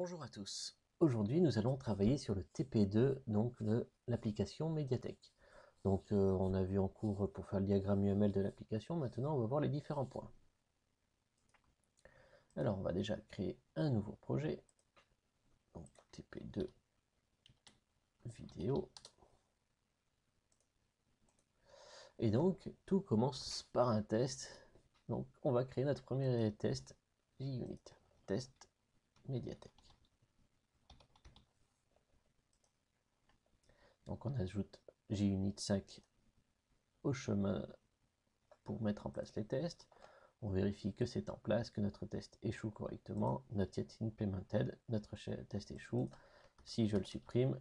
Bonjour à tous. Aujourd'hui, nous allons travailler sur le TP2, donc de l'application Médiathèque. On a vu en cours pour faire le diagramme UML de l'application. Maintenant, on va voir les différents points. Alors, on va déjà créer un nouveau projet. Donc, TP2 vidéo. Et donc, tout commence par un test. Donc, on va créer notre premier test JUnit. Test Médiathèque. Donc, on ajoute JUnit 5 au chemin pour mettre en place les tests. On vérifie que c'est en place, que notre test échoue correctement. Not yet implemented, notre test échoue. Si je le supprime,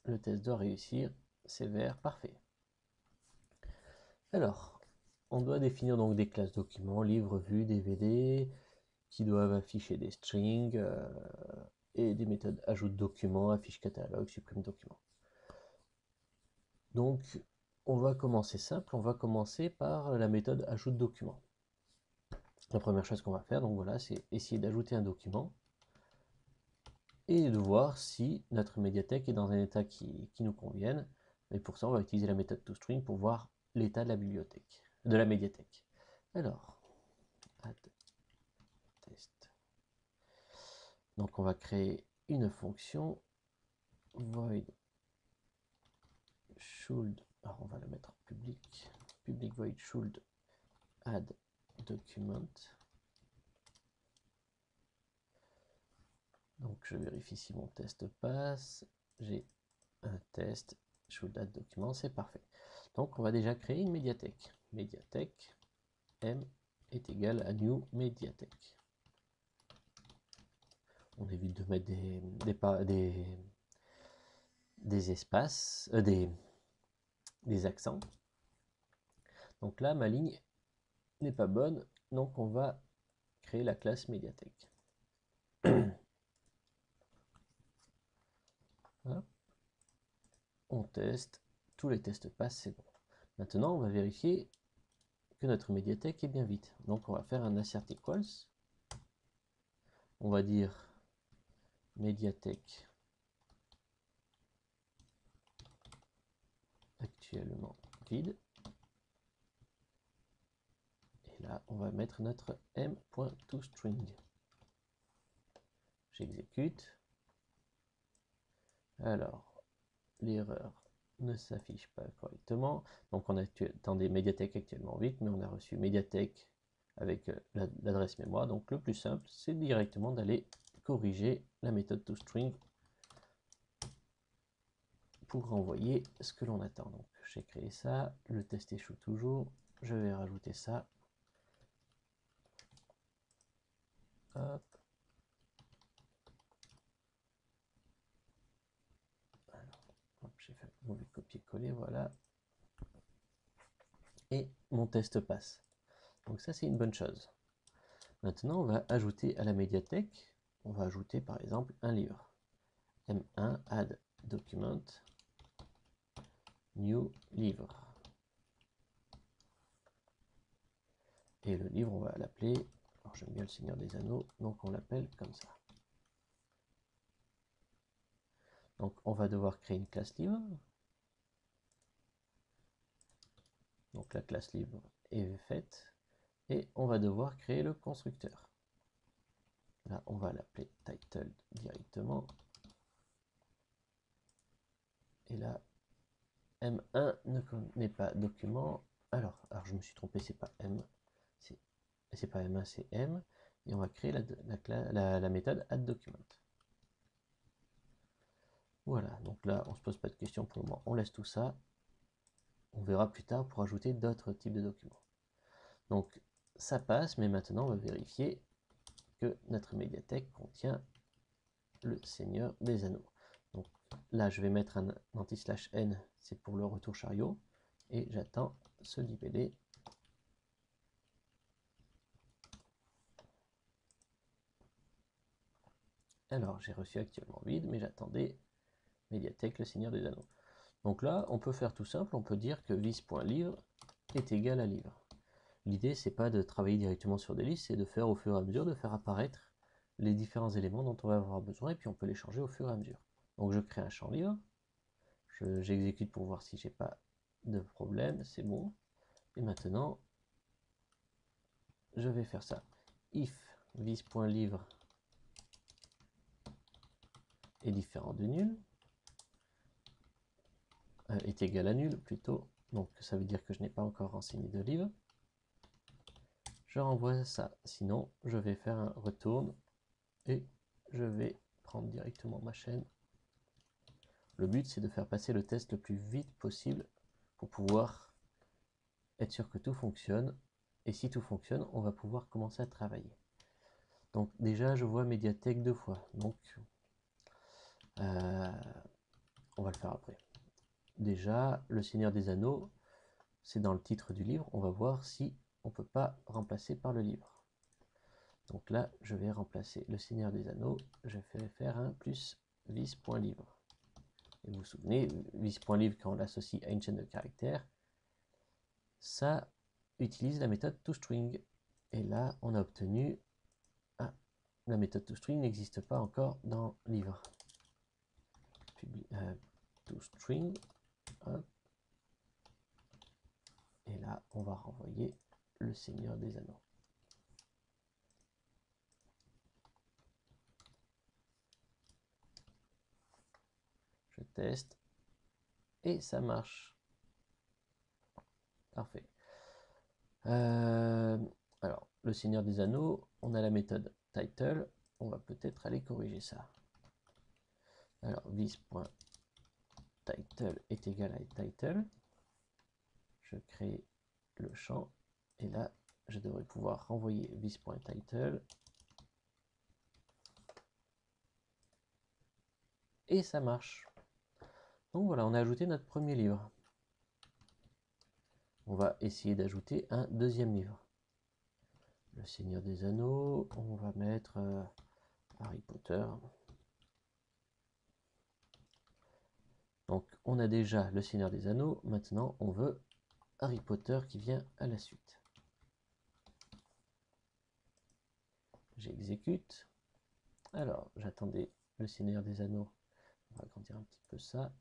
le test doit réussir. C'est vert, parfait. Alors, on doit définir donc des classes documents, livres, vues, DVD, qui doivent afficher des strings, et des méthodes ajoute document, affiche catalogue, supprime document. Donc, on va commencer simple, on va commencer par la méthode ajoute document. La première chose qu'on va faire, donc voilà, c'est essayer d'ajouter un document et de voir si notre médiathèque est dans un état qui nous convienne. Et pour ça, on va utiliser la méthode toString pour voir l'état de la bibliothèque, de la médiathèque. Alors, add test. Donc on va créer une fonction void should. Alors on va la mettre en public. Public void should add document. Donc je vérifie si mon test passe. J'ai un test, should add document, c'est parfait. Donc on va déjà créer une médiathèque. Médiathèque m est égal à new médiathèque. On évite de mettre des espaces, des accents. Donc là, ma ligne n'est pas bonne, donc on va créer la classe médiathèque. Hop. On teste, tous les tests passent, c'est bon. Maintenant, on va vérifier que notre médiathèque est bien vide. Donc on va faire un assert equals. On va dire médiathèque actuellement vide. Et là, on va mettre notre m.toString. J'exécute. Alors, l'erreur ne s'affiche pas correctement. Donc on a des médiathèques actuellement vide, mais on a reçu médiathèque avec l'adresse mémoire. Donc le plus simple, c'est directement d'aller corriger la méthode toString pour renvoyer ce que l'on attend. Donc j'ai créé ça, le test échoue toujours, je vais rajouter ça. Hop. J'ai fait un mauvais copier-coller, voilà. Et mon test passe. Donc ça, c'est une bonne chose. Maintenant, on va ajouter à la médiathèque, on va ajouter par exemple un livre. M1 add document new livre. Et le livre, on va l'appeler, alors j'aime bien le Seigneur des Anneaux, donc on l'appelle comme ça. Donc on va devoir créer une classe livre. Donc la classe livre est faite. Et on va devoir créer le constructeur. Là, on va l'appeler title directement. Et là, M1 n'est pas document. Alors je me suis trompé, c'est pas M. C'est pas M1, c'est M. Et on va créer la méthode addDocument. Voilà, donc là, on ne se pose pas de questions pour le moment. On laisse tout ça. On verra plus tard pour ajouter d'autres types de documents. Donc, ça passe, mais maintenant, on va vérifier que notre médiathèque contient le Seigneur des Anneaux. Donc là, je vais mettre un anti/n, c'est pour le retour chariot, et j'attends ce libellé. Alors, j'ai reçu actuellement vide, mais j'attendais médiathèque, le Seigneur des Anneaux. Donc là, on peut faire tout simple, on peut dire que vis.livre est égal à livre. L'idée, c'est pas de travailler directement sur des listes, c'est de faire au fur et à mesure, de faire apparaître les différents éléments dont on va avoir besoin et puis on peut les changer au fur et à mesure. Donc je crée un champ livre, j'exécute pour voir si j'ai pas de problème, c'est bon. Et maintenant, je vais faire ça. If vis.livre est différent de nul, est égal à nul plutôt, donc ça veut dire que je n'ai pas encore renseigné de livre. Je renvoie ça, sinon je vais faire un retourne et je vais prendre directement ma chaîne. Le but c'est de faire passer le test le plus vite possible pour pouvoir être sûr que tout fonctionne, et si tout fonctionne, on va pouvoir commencer à travailler. Donc déjà, je vois médiathèque 2 fois, donc on va le faire après. Déjà, le Seigneur des Anneaux, c'est dans le titre du livre, on va voir si on ne peut pas remplacer par le livre. Donc là, je vais remplacer le Seigneur des Anneaux, je vais faire un plus vis.livre. Et vous vous souvenez, vis.livre, quand on l'associe à une chaîne de caractères, ça utilise la méthode toString. Et là, on a obtenu... Ah, la méthode toString n'existe pas encore dans livre. toString. Et là, on va renvoyer le Seigneur des Anneaux. Je teste. Et ça marche. Parfait. Alors, le Seigneur des Anneaux, on a la méthode title. On va peut-être aller corriger ça. Alors, vis.title est égal à title. Je crée le champ. Et là, je devrais pouvoir renvoyer vis.title. Et ça marche. Donc voilà, on a ajouté notre premier livre. On va essayer d'ajouter un deuxième livre. Le Seigneur des Anneaux, on va mettre Harry Potter. Donc on a déjà le Seigneur des Anneaux, maintenant on veut Harry Potter qui vient à la suite. J'exécute. Alors j'attendais le Seigneur des Anneaux, on va agrandir un petit peu ça.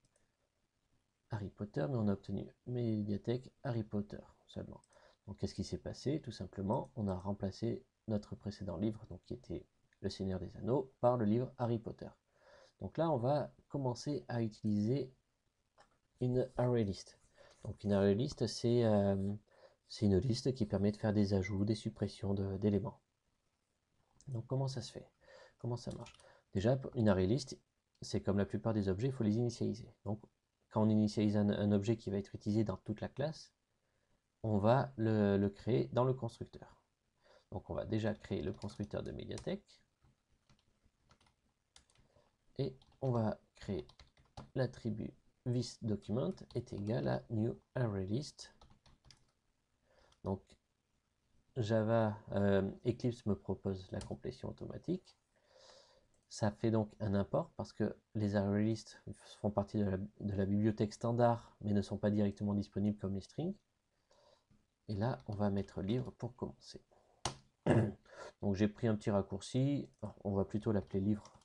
Harry Potter, mais on a obtenu médiathèque Harry Potter seulement. Donc qu'est-ce qui s'est passé? Tout simplement, on a remplacé notre précédent livre, donc qui était le Seigneur des Anneaux, par le livre Harry Potter. Donc là, on va commencer à utiliser une ArrayList. Donc une ArrayList, c'est une liste qui permet de faire des ajouts, des suppressions d'éléments. Donc comment ça se fait? Comment ça marche? Déjà, une ArrayList, c'est comme la plupart des objets, il faut les initialiser. Donc quand on initialise un objet qui va être utilisé dans toute la classe, on va le créer dans le constructeur. Donc on va déjà créer le constructeur de médiathèque. Et on va créer l'attribut thisDocument est égal à new ArrayList. Donc Java Eclipse me propose la complétion automatique. Ça fait donc un import parce que les ArrayList font partie de la bibliothèque standard mais ne sont pas directement disponibles comme les strings. Et là, on va mettre livre pour commencer. Donc j'ai pris un petit raccourci, on va plutôt l'appeler livre,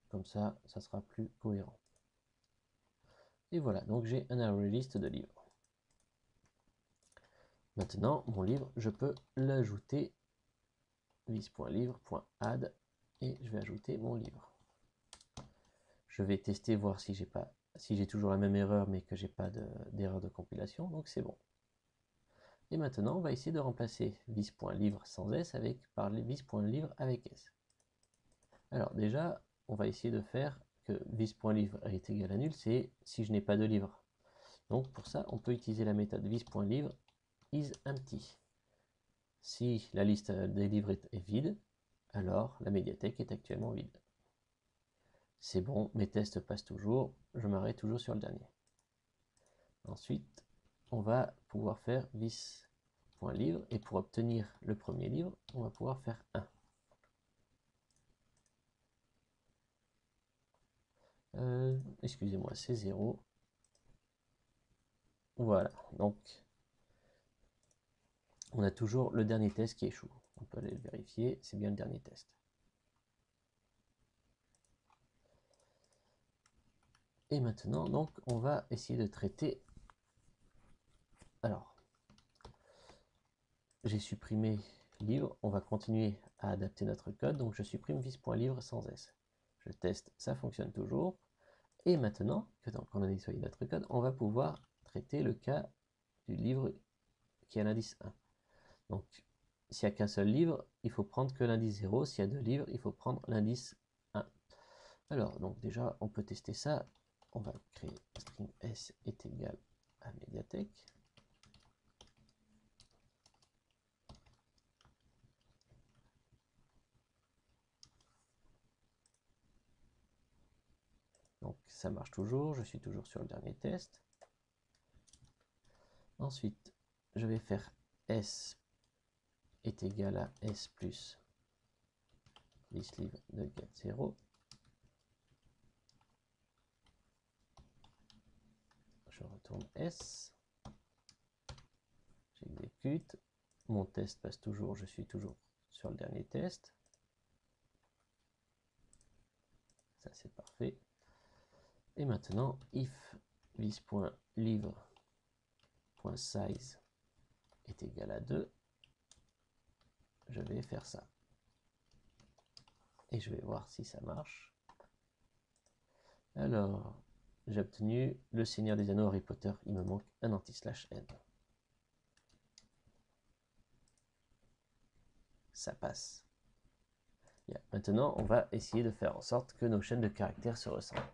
comme ça, ça sera plus cohérent. Et voilà, donc j'ai un ArrayList de livres. Maintenant, mon livre, je peux l'ajouter vis.livre.add et je vais ajouter mon livre. Je vais tester, voir si j'ai toujours la même erreur mais que j'ai pas d'erreur de compilation, donc c'est bon. Et maintenant, on va essayer de remplacer vis.livre sans s par vis.livre avec s. Alors déjà, on va essayer de faire que vis.livre est égal à nul, c'est si je n'ai pas de livre. Donc pour ça, on peut utiliser la méthode vis.livre isEmpty. Si la liste des livres est vide, alors la médiathèque est actuellement vide. C'est bon, mes tests passent toujours, je m'arrête toujours sur le dernier. Ensuite, on va pouvoir faire vis.livre et pour obtenir le premier livre, on va pouvoir faire 1. Excusez-moi, c'est 0. Voilà, donc on a toujours le dernier test qui échoue. On peut aller le vérifier, c'est bien le dernier test. Et maintenant, donc, on va essayer de traiter. Alors, j'ai supprimé livre. On va continuer à adapter notre code. Donc, je supprime vis.livre sans S. Je teste, ça fonctionne toujours. Et maintenant, qu'on a nettoyé notre code, on va pouvoir traiter le cas du livre qui a l'indice 1. Donc, s'il n'y a qu'un seul livre, il faut prendre que l'indice 0. S'il y a deux livres, il faut prendre l'indice 1. Alors, donc déjà, on peut tester ça. On va créer string s est égal à médiathèque. Donc, ça marche toujours. Je suis toujours sur le dernier test. Ensuite, je vais faire s est égal à s plus thisLive de get0. Je retourne s. J'exécute. Mon test passe toujours. Je suis toujours sur le dernier test. Ça, c'est parfait. Et maintenant, if vis.livre.size est égal à 2, je vais faire ça. Et je vais voir si ça marche. Alors, j'ai obtenu le Seigneur des Anneaux Harry Potter. Il me manque un anti/n. Ça passe. Bien. Maintenant, on va essayer de faire en sorte que nos chaînes de caractères se ressemblent.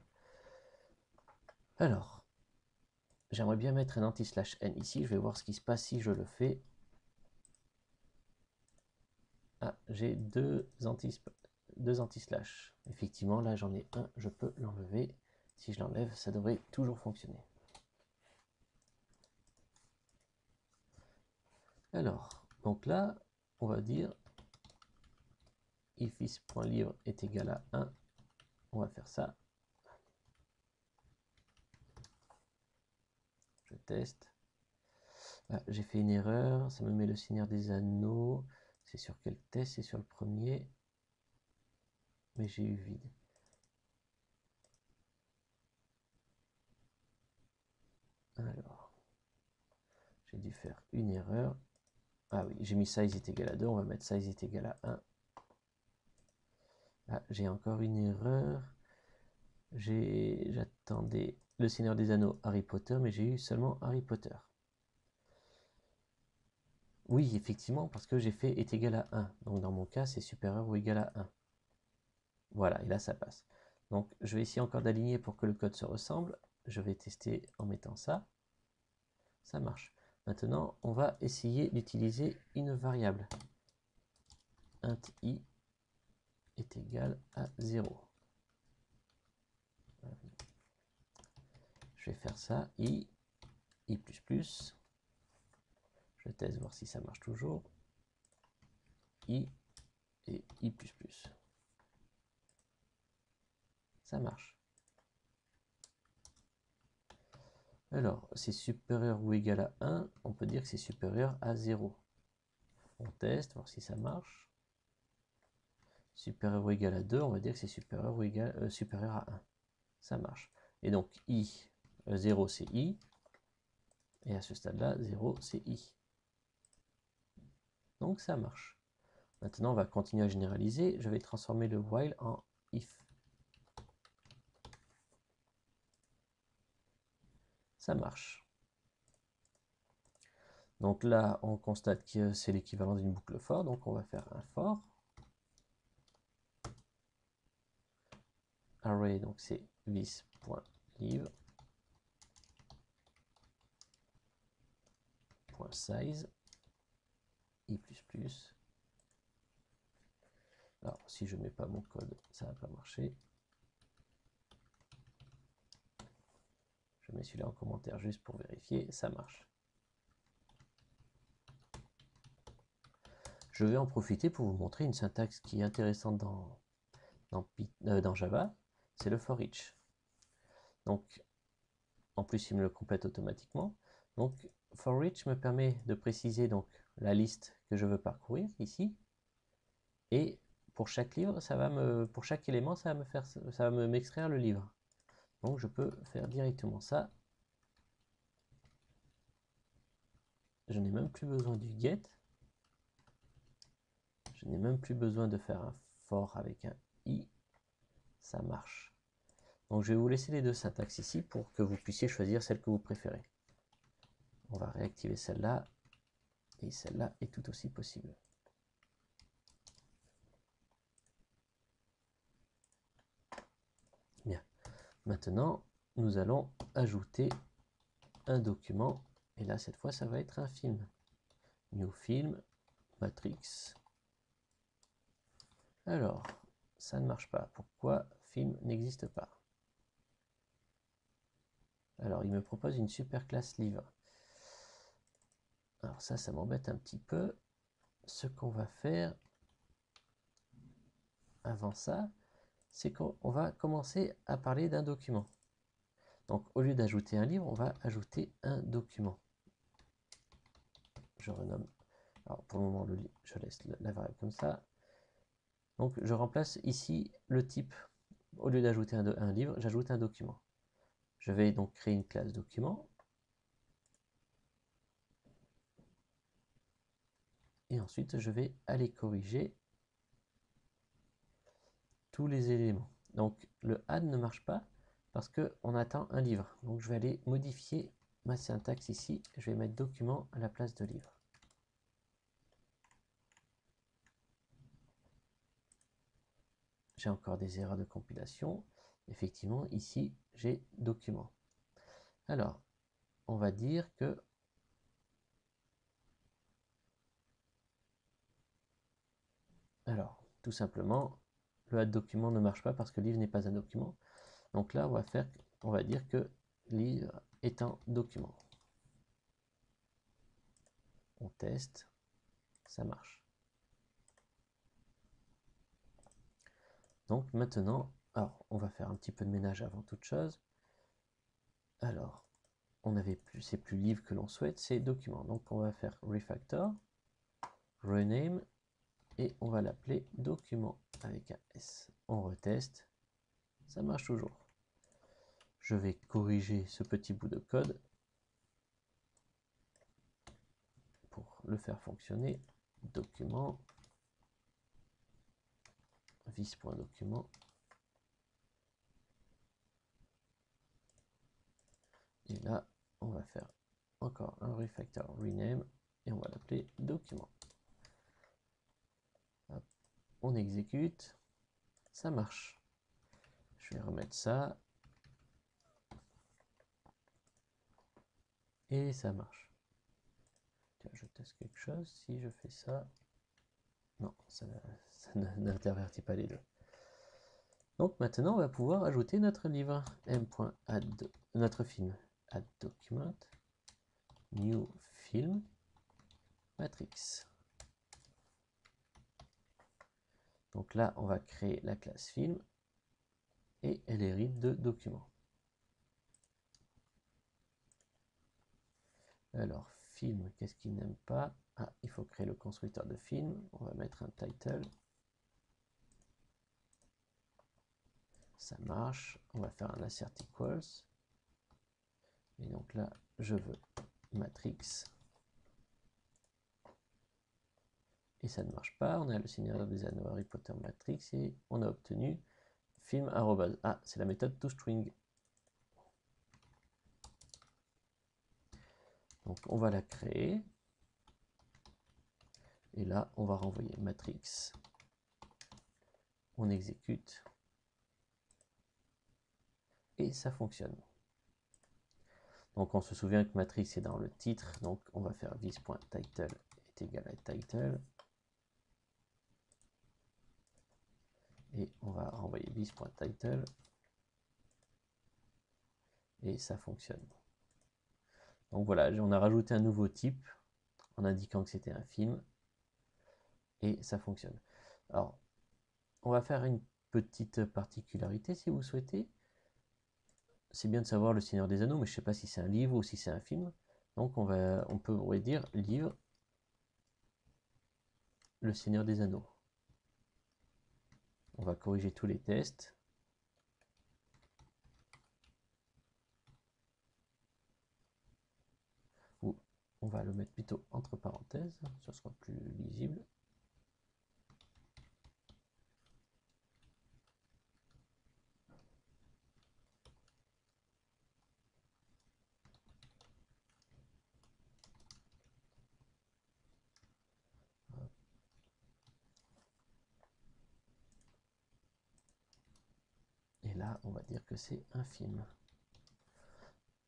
Alors, j'aimerais bien mettre un anti/n ici. Je vais voir ce qui se passe si je le fais. Ah, j'ai deux anti/. Effectivement, là j'en ai un, je peux l'enlever. Si je l'enlève, ça devrait toujours fonctionner. Alors, donc là, on va dire if is.livre est égal à 1. On va faire ça. Je teste. Ah, j'ai fait une erreur, ça me met le Seigneur des Anneaux. C'est sur quel test? C'est sur le premier. Mais j'ai eu vide. Alors, j'ai dû faire une erreur. Ah oui, j'ai mis size est égal à 2, on va mettre size est égal à 1. Ah, j'ai encore une erreur. J'attendais le Seigneur des Anneaux Harry Potter, mais j'ai eu seulement Harry Potter. Oui, effectivement, parce que j'ai fait est égal à 1. Donc dans mon cas, c'est supérieur ou égal à 1. Voilà, et là ça passe. Donc je vais essayer encore d'aligner pour que le code se ressemble. Je vais tester en mettant ça. Ça marche. Maintenant, on va essayer d'utiliser une variable. Int i est égal à 0. Je vais faire ça, i++. Je teste voir si ça marche toujours. I et i++. Ça marche. Alors, c'est supérieur ou égal à 1, on peut dire que c'est supérieur à 0. On teste, voir si ça marche. Supérieur ou égal à 2, on va dire que c'est supérieur ou égal, supérieur à 1. Ça marche. Et donc, 0 c'est i, et à ce stade-là, 0 c'est i. Donc ça marche. Maintenant, on va continuer à généraliser. Je vais transformer le while en if. Ça marche. Donc là, on constate que c'est l'équivalent d'une boucle for, donc on va faire un for. Array, donc c'est vis.livre. .size i++. Alors, si je ne mets pas mon code, ça ne va pas marcher. Je mets celui-là en commentaire juste pour vérifier, ça marche. Je vais en profiter pour vous montrer une syntaxe qui est intéressante dans Java, c'est le for each. Donc, en plus, il me le complète automatiquement. Donc, for each me permet de préciser donc la liste que je veux parcourir ici. Et pour chaque livre, pour chaque élément, ça va m'extraire le livre. Donc je peux faire directement ça. Je n'ai même plus besoin du get. Je n'ai même plus besoin de faire un for avec un i. Ça marche. Donc je vais vous laisser les deux syntaxes ici pour que vous puissiez choisir celle que vous préférez. On va réactiver celle-là. Et celle-là est tout aussi possible. Bien. Maintenant, nous allons ajouter un document. Et là, cette fois, ça va être un film. New film, Matrix. Alors, ça ne marche pas. Pourquoi film n'existe pas? Alors, il me propose une super classe livre. Alors ça m'embête un petit peu. Ce qu'on va faire avant ça, c'est qu'on va commencer à parler d'un document. Donc, au lieu d'ajouter un livre, on va ajouter un document. Je renomme. Alors, pour le moment, je laisse la variable comme ça. Donc, je remplace ici le type. Au lieu d'ajouter un livre, j'ajoute un document. Je vais donc créer une classe document. Et ensuite, je vais aller corriger tous les éléments. Donc, le add ne marche pas parce qu'on attend un livre. Donc, je vais aller modifier ma syntaxe ici. Je vais mettre document à la place de livre. J'ai encore des erreurs de compilation. Effectivement, ici, j'ai document. Alors, on va dire que tout simplement, le add document ne marche pas parce que livre n'est pas un document. Donc là, on va dire que livre est un document. On teste, ça marche. Donc maintenant, alors on va faire un petit peu de ménage avant toute chose. Alors, c'est plus livre que l'on souhaite, c'est document. Donc on va faire refactor, rename, et on va l'appeler document avec un S. On reteste, ça marche toujours. Je vais corriger ce petit bout de code pour le faire fonctionner. Document, vis.document. Et là, on va faire encore un refactor rename et on va l'appeler document. Hop, on exécute, ça marche. Je vais remettre ça. Et ça marche. Tiens, je teste quelque chose. Si je fais ça, non, ça n'intervertit pas les deux. Donc maintenant, on va pouvoir ajouter notre livre m.add, notre film, add document, new film, matrix. Donc là, on va créer la classe film et elle hérite de document. Alors, film, qu'est-ce qu'il n'aime pas? Ah, il faut créer le constructeur de film. On va mettre un title. Ça marche. On va faire un assert equals. Et donc là, je veux matrix. Et ça ne marche pas. On a le Seigneur des Anneaux Harry Potter Matrix et on a obtenu film arrobase. Ah, c'est la méthode toString. Donc on va la créer. Et là, on va renvoyer matrix. On exécute. Et ça fonctionne. Donc on se souvient que matrix est dans le titre. Donc on va faire vis.title est égal à title. Et on va renvoyer vis.title. Et ça fonctionne. Donc voilà, on a rajouté un nouveau type en indiquant que c'était un film. Et ça fonctionne. Alors, on va faire une petite particularité si vous souhaitez. C'est bien de savoir le Seigneur des Anneaux, mais je ne sais pas si c'est un livre ou si c'est un film. Donc on peut dire livre le Seigneur des Anneaux. On va corriger tous les tests. on va le mettre plutôt entre parenthèses, ça sera plus lisible. Et là, on va dire que c'est un film.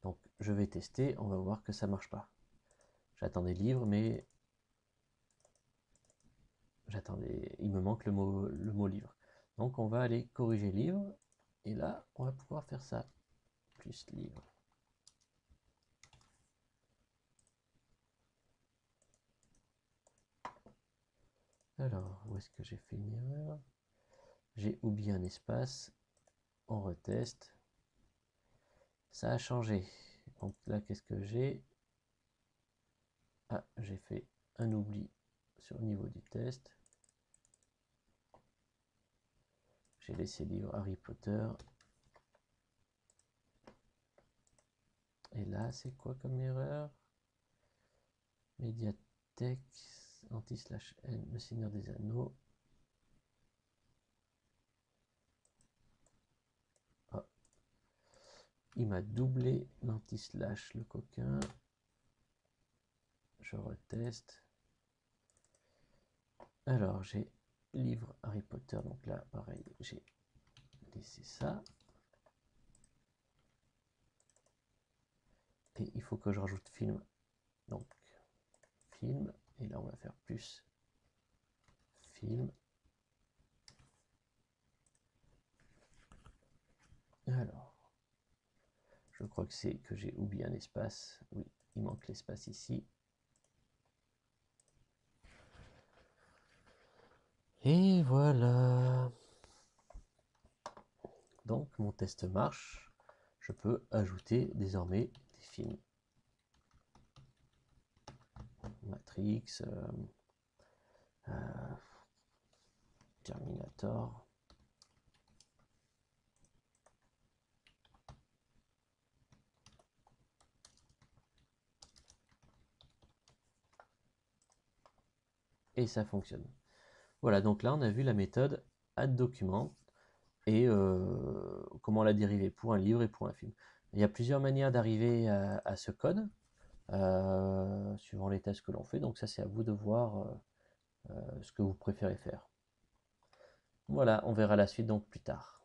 Donc, je vais tester, on va voir que ça marche pas. J'attends des livres, mais j'attendais, il me manque le mot livre. Donc, on va aller corriger livre, et là, on va pouvoir faire ça, plus livre. Alors, où est-ce que j'ai fait une erreur? J'ai oublié un espace, on reteste. Ça a changé. Donc là, qu'est-ce que j'ai? Ah, j'ai fait un oubli sur le niveau du test. J'ai laissé livre Harry Potter. Et là, c'est quoi comme erreur? Médiathèque, anti/n, le Seigneur des Anneaux. Ah. Il m'a doublé l'anti/ le coquin. Je reteste. Alors, j'ai livre Harry Potter. Donc là, pareil, j'ai laissé ça. Et il faut que je rajoute film. Donc, film. Et là, on va faire plus film. Alors, je crois que c'est que j'ai oublié un espace. Oui, il manque l'espace ici. Et voilà. Donc, mon test marche. Je peux ajouter désormais des films. Matrix, Terminator. Et ça fonctionne. Voilà, donc là on a vu la méthode add document et comment la dériver pour un livre et pour un film. Il y a plusieurs manières d'arriver à ce code, suivant les tests que l'on fait, donc ça c'est à vous de voir ce que vous préférez faire. Voilà, on verra la suite donc plus tard.